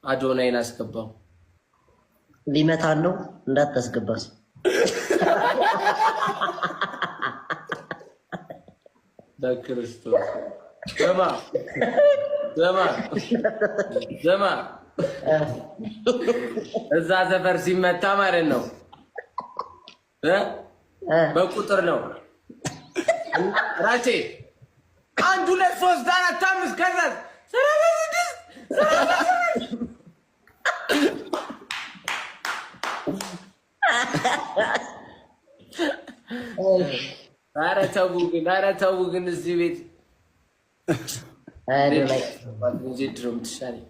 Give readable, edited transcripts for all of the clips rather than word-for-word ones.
አዶናይን አስገባው። ሊመታን ነው እንዳታስገባስ። በክርስቶስ ዘማ እዛ ዘፈር ሲመታ ማለት ነው በቁጥር ነው። ራቼ 1 2 3 4 5 ከዛ 36 ኧረ ተው ግን እዚህ ቤት ድሮም ትሻለኝ።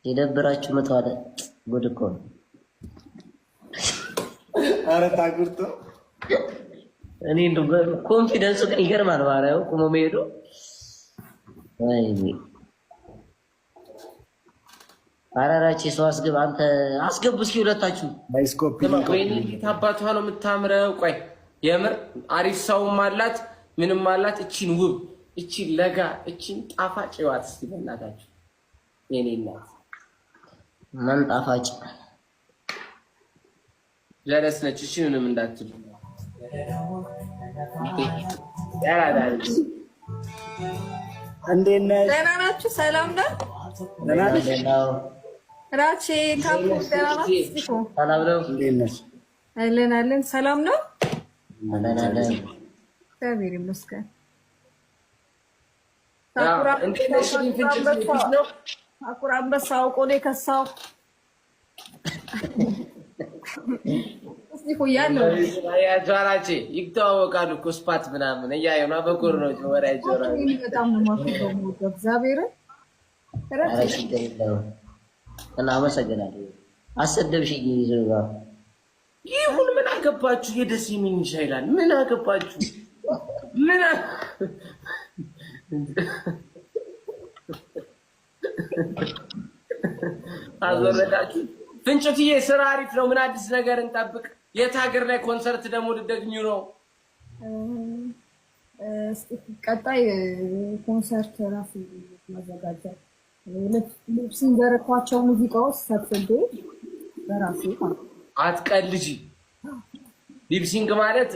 የደብራችሁ መተዋለ ጉድ እኮ ነው። ኧረ ታጉርቶ እኔ እንደው ኮንፊደንሱ ግን ይገርማል። ማርያም ቆሞ መሄዱ ወይኔ አራራቼ ሰው አስገብ። አንተ አስገቡ እስኪ ሁለታችሁ ባይስኮፕ ወይኔ ታባቷ ነው የምታምረው። ቆይ የምር አሪፍ ሰውም አላት ምንም አላት። እቺን ውብ እቺን ለጋ እቺን ጣፋጭ ይዋት እስቲ በእናታችሁ የኔ እናት ማን ጣፋጭ ጀለስ ነች። እሺ ምንም እንዳትሉ ያላዳል። እንዴት ነሽ? ደህና ናችሁ? ሰላም ነው? ደህና ነሽ? ራቼ ካፑ ደህና ናችሁ? ሰላም ነው? እንዴት ነሽ? አለን። ሰላም ነው? አለን። እግዚአብሔር ይመስገን። አኩራ አንበሳው ቆሌ ከሳው እስቲ ሁያለው ያጃራቼ ይተዋወቃሉ እኮ ስፓት ምናምን እያየና በኩር ነው ወራ ይጆራ በጣም ነው ማፈቀው እግዚአብሔር እና አመሰግናለሁ። አሰደብሽኝ ይዘጋ ይሁን ምን አገባችሁ? የደስ የሚል ይሻላል። ምን አገባችሁ? ምን አዘረዳችሁ? ፍንጭትዬ ስራ አሪፍ ነው። ምን አዲስ ነገር እንጠብቅ? የት ሀገር ላይ ኮንሰርት ደግሞ ልትደግኙ ነው? ቀጣይ ኮንሰርት ራሱ ማዘጋጀት ሲንገረኳቸው ሙዚቃዎች ሰብስቤ በራሴ አትቀልጂ። ሊፕሲንግ ማለት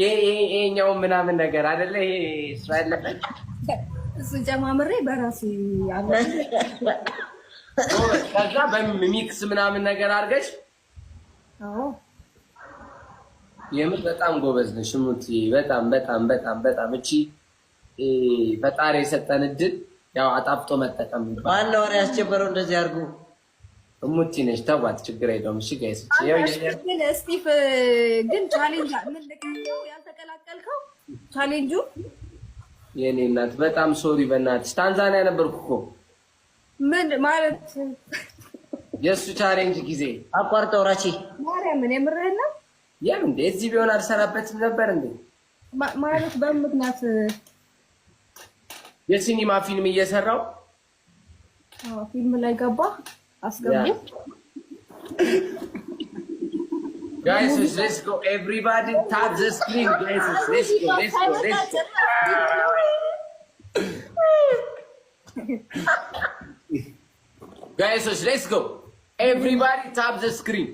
ይሄኛው ምናምን ነገር አይደለ? ይሄ እስራኤል ላይ እሱ ጀማምሬ በራሴ ያለ ከዛ በሚክስ ምናምን ነገር አድርገሽ የምር በጣም ጎበዝ ነሽ ሙቲ። በጣም እቺ ፈጣሪ የሰጠን እድል ያው አጣፍጦ መጠቀም ይባላል። ማን ነው ያስጀመረው እንደዚህ አድርጉ? ሙቲ ነሽ። ተዋት፣ ችግር የለውም። እሺ ጋይስ፣ ግን ስቲፍ ግን ቻሌንጅ ምን ልከው ያልተቀላቀልከው ቻሌንጁ የኔ እናት በጣም ሶሪ። በእናትሽ ታንዛኒያ ነበርኩ እኮ። ምን ማለት የሱ ቻሌንጅ ጊዜ አቋርጠው ራቺ ማርያምን የምርህን ነው? የምን እዚህ ቢሆን አልሰራበትም ነበር እንዴ? ማለት በምክንያት የሲኒማ ፊልም እየሰራው ፊልም ላይ ገባ አስገቡ። Guys, let's go. Everybody tap the screen. Guys, let's go. Guys, let's go. Everybody tap the screen.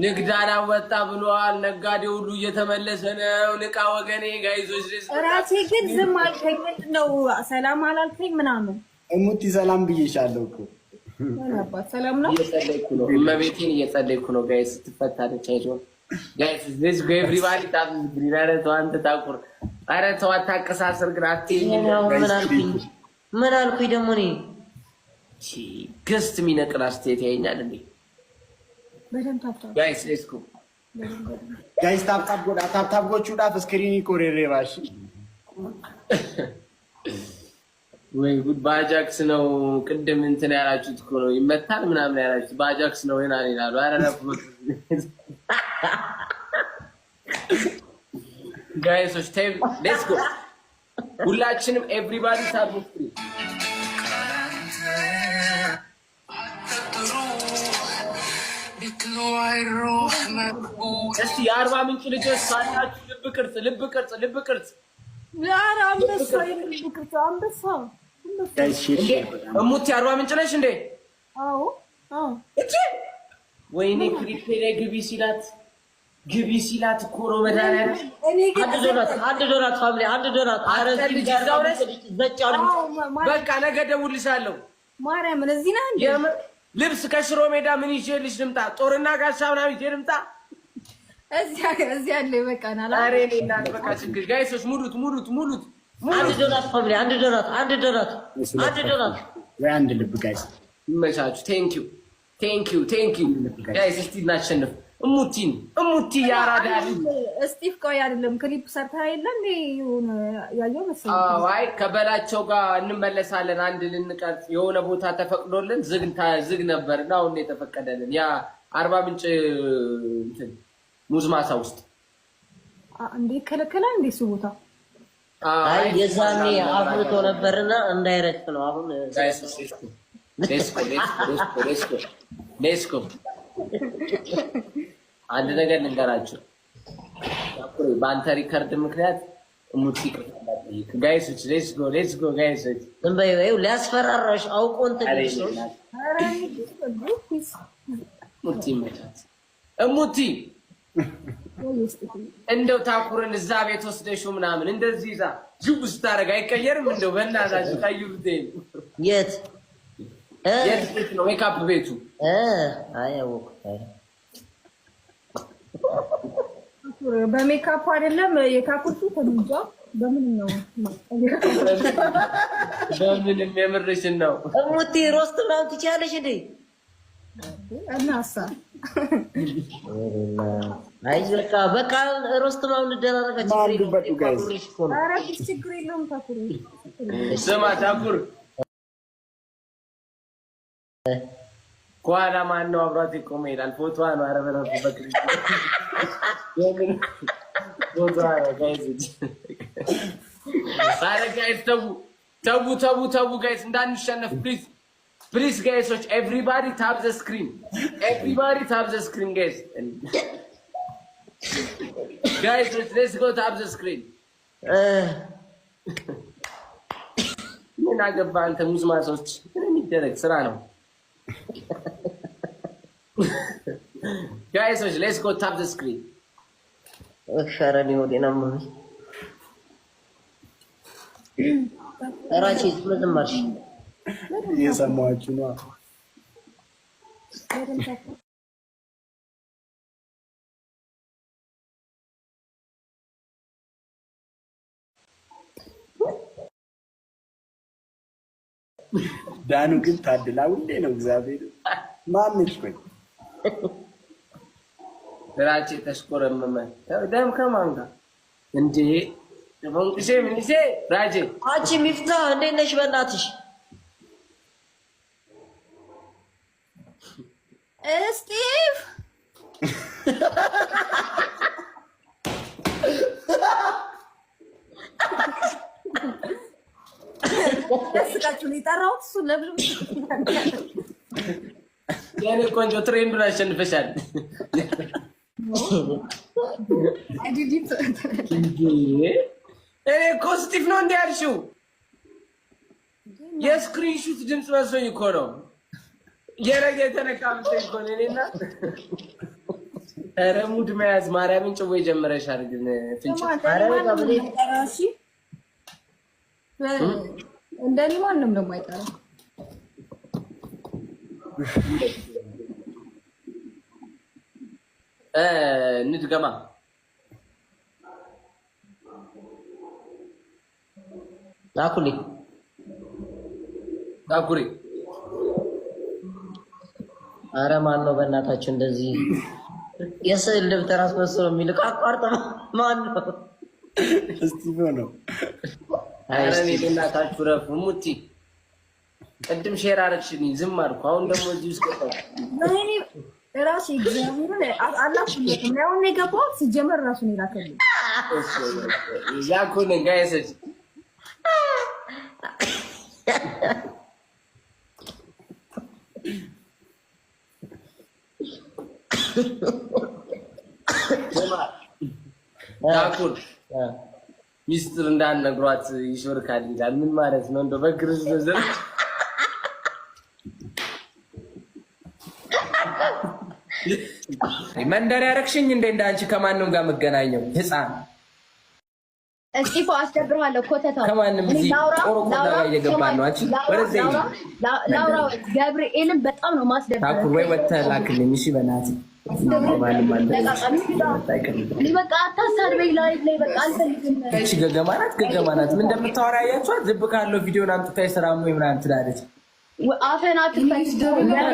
ንግዳና ወጣ ብሏል። ነጋዴ ሁሉ እየተመለሰ ነው። ንቃ ወገኔ። ጋይዞች ራሴ ግን ዝም አልከኝ። ምንድን ነው ሰላም አላልከኝ ምናምን? እሙቲ ሰላም ብዬሻለሁ እኮ። ሰላም ነው። እየጸለይኩ ነው። እመቤቴን እየጸለይኩ ነው። ጋይስ ትፈታለች። አይዞህ ጋይስ let's go everybody tap the screen። ኧረ ተው አንተ ታቁር። ኧረ ተው አታቀሳስር። ግን አትይኝ። ምን አልኩኝ ደግሞ እኔ? ገስት የሚነቅል አስተያየት ያየኛል እንዴ? ጋይስ let's go ጋይስ ታፕ ጎቹ ዳፍ ስክሪን ኮሬሬ ባሽ ወይ ጉድ። ባጃክስ ነው ቅድም እንትን ያላችሁት እኮ ነው ይመታል ምናምን ያላችሁት ባጃክስ ነው ይናል ይላሉ። ኧረ ረፍ ጋይሶች ቴም ሌትስ ጎ ሁላችንም ኤቭሪባዲ ታፕ ስክሪን እስቲ የአርባ ምንጭ ልጆች ካላችሁ ልብ ቅርጽ ኧረ አንበሳ የልብ ቅርጽ አንበሳ እሙቲ አርባ ምንጭ ነሽ እንዴ? አዎ አዎ። እቺ ወይኔ ክሊፕ ላይ ግቢ ሲላት እኮ ነው መድኃኒዓለም። አንድ ዶናት ፋሚሊ አንድ ዶናት። ኧረ በቃ ነገ እደውልልሻለሁ። ማርያምን እዚህ ነህ እንዴ? ልብስ ከሽሮ ሜዳ ምን ይዤልሽ ልምጣ? ጦርና ጋሻ ምናምን ይዤ ልምጣ? እዚህ አለ ይበቃናል። ኧረ እኔ እናት በቃ ችግር ጋይሶች ሙሉት። አንድ ዶናት ፋሚሊ አንድ ዶናት ወይ አንድ ልብ ጋይስ። ይመቻችሁ። ቴንኪው ጋይስ። እስቲ እናሸንፍ። እሙቲ ያራዳ ስቲቭ ቆይ አይደለም ክሊፕ ሰርታ የለ እንዴ? ያየው መሰለኝ። አዎ አይ ከበላቸው ጋር እንመለሳለን። አንድ ልንቀርጽ የሆነ ቦታ ተፈቅዶልን ዝግ ነበር እና አሁን የተፈቀደልን ያ አርባ ምንጭ እንትን ሙዝ ማሳ ውስጥ እንዴ ከለከለ እንዴ እሱ ቦታ? አይ የዛኔ አፍርቶ ነበርና እንዳይረጭ ነው። አሁን ሌስኮ አንድ ነገር ልንገራችሁ። በአንተ ሪከርድ ምክንያት ሙቲ ጋይሶች ሌትስ ጎ ጋይሶች እንበይው ሊያስፈራራሽ አውቆ እንትን ነው። ሙቲ መጣት እሙቲ እንደው ታኩርን እዛ ቤት ወስደሽው ምናምን እንደዚህ ይዛ ጅብ ስታረግ አይቀየርም? እንደው በእናታችሁ ቀይሩት። የት ቤት ነው ሜካፕ ቤቱ? አያወኩት በሜካፕ አይደለም የካኩቱ ተንጃ በምን ነው? በምንም የምርሽን ነው። እሙቲ ሮስት ምናምን ትችያለሽ እንዴ? እናሳ አይ በቃ ሮስት ምናምን እንደራረጋች ችግር የለውም። ታኩር ስማ ታኩር ከኋላ ማን ነው አብሯት ይቆም ይላል። ፎቶዋ ነው። ኧረ በለፉ በክሪ ፎቶዋ ነው ጋይዝ። ኧረ ጋይዝ ተው ጋይዝ እንዳንሸነፍ ፕሊዝ ጋይሶች ኤቭሪባዲ ታፕ ዘ ስክሪን ጋይሶች ሌትስ ጎ ታፕ ዘ ስክሪን። ምን አገባህ አንተ ሙዝ ማሶች? ምን የሚደረግ ስራ ነው ጋይሶች ሌትስ ጎ ታፕ ዘ ስክሪን። ሸረኒ ወዴና ምን ራቺ መዘማርሽ እየሰማችሁ ነው። ዳኑ ግን ታድላ ሁሌ ነው። እግዚአብሔር ማምንሽ ቆይ ራቺ ተሽቆረመመ ደም ከማን ጋር እንዴ? ደሞንቅሴ ምንሴ ራጄ አንቺ ሚፍታ እንዴት ነሽ? በእናትሽ ስቲቭ ስቃችሁ ሊጠራው እሱ ለብሉ ያኔ ቆንጆ ትሬንዱን አሸንፈሻል። እኔ እኮ ስቲቭ ነው እንደ ያልሽው የስክሪንሹት ድምፅ መስሎኝ እኮ ነው። የረገ የተነካ መስሎኝ እኮ ነው። እኔና ኧረ ሙድ መያዝ ማርያምን ጭዌ ጀምረሻል። ግን ፍንጭ እንደኔ ማንም ደግሞ አይጠራም። ንድገማ ታኩሪ ኧረ ማን ነው በእናታችሁ እንደዚህ የስዕል ደብተር አስመስሎ የሚልቅ አቋርጠ? ማን ነው? እስቲቭ ነው። ኧረ እኔ በእናታችሁ ረፉ። ሙቲ ቅድም ሼር አደረግሽልኝ ዝም አልኩ። አሁን ደግሞ እዚህ ውስጥ ራሱ እግዚአብሔርን አላፍለትም ነው የገባው። ሲጀመር ራሱ ነው ላከልኝ ያኩን ጋይሰስ ታኩር ሚስጥር እንዳልነግሯት ይሾርካል ይላል። ምን ማለት ነው? እንደው በክርስቶስ ዘር መንደር ያረክሽኝ እንደ እንዳንቺ ከማንም ጋር መገናኘው ህፃን እስጢፎ አስደብርሃለሁ። ኮተታ ከማንም እዚህ ጦር ቆዳ ላይ እየገባን ነው። አንቺ ወደዚህ ላውራ ገብርኤልን በጣም ነው ማስደብር። ታኩር ወይ ወጥተህ ላክልኝ። እሺ በእናትህ በቃ አታሳድበኝ። ላይ በቃ አልፈልግም። እቺ ገገማ ናት ምን እንደምታወራ ያያችኋት? ዝብ ካለው ቪዲዮን አምጥታ የሰራሙ ምናምን ትላለች። አፈን አትፈጭ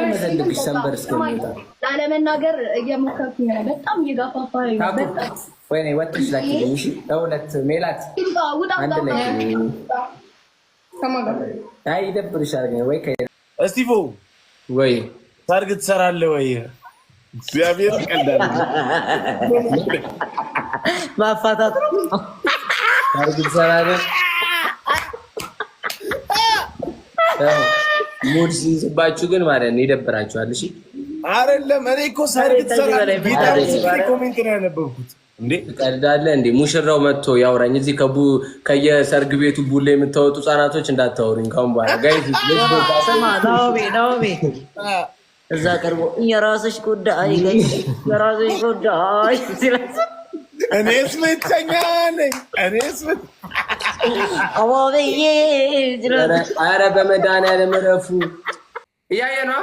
መሰልክሽ ሰንበር እስከሚወጣ ላለመናገር እየሞከርኩኝ ነው። በጣም እየጋፋፋኝ ነው። በጣም ወይኔ ወጥሽ ላኪልኝ። እሺ እውነት ሜላት አንድ ላይ አይ ይደብርሻል ወይ እስጢፎ ወይ ሰርግ ትሰራለህ ወይ? እግዚአብሔር ቀላል ማፋታት ሰርግ ትሰራለህ? ሙድ ሲይዝባችሁ ግን ማለት ነው ይደብራችኋል። እሺ አይደለም እኔ እኮ ሰርግ ትሰራለህ ኮሜንት ነው ያነበብኩት። እንዴ ትቀልዳለህ እንዴ? ሙሽራው መጥቶ ያውራኝ። እዚህ ከየሰርግ ቤቱ ቡሌ የምታወጡ ህጻናቶች እንዳታወሩኝ ካሁን በኋላ ጋይዝ። ናኦሚ እዛ ቀርቦ የራስሽ ጉዳይ የራስሽ ጉዳይ እኔስ ምተኛ ነኝ አዋበዬ ኧረ በመድኃኒዓለም እረፉ። እያየ ነው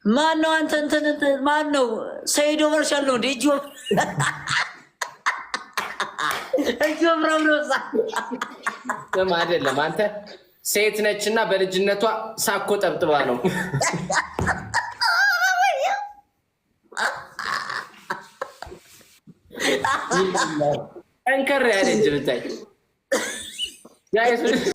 ማን ነው አንተ እንትን ማን ነው? ሰይዶ ወርሻል ነው እንዴ? እጆ ብራብሮዛ አይደለም አንተ ሴት ነችና በልጅነቷ ሳኮ ጠብጥባ ነው። ጠንከር ያለች ብታይ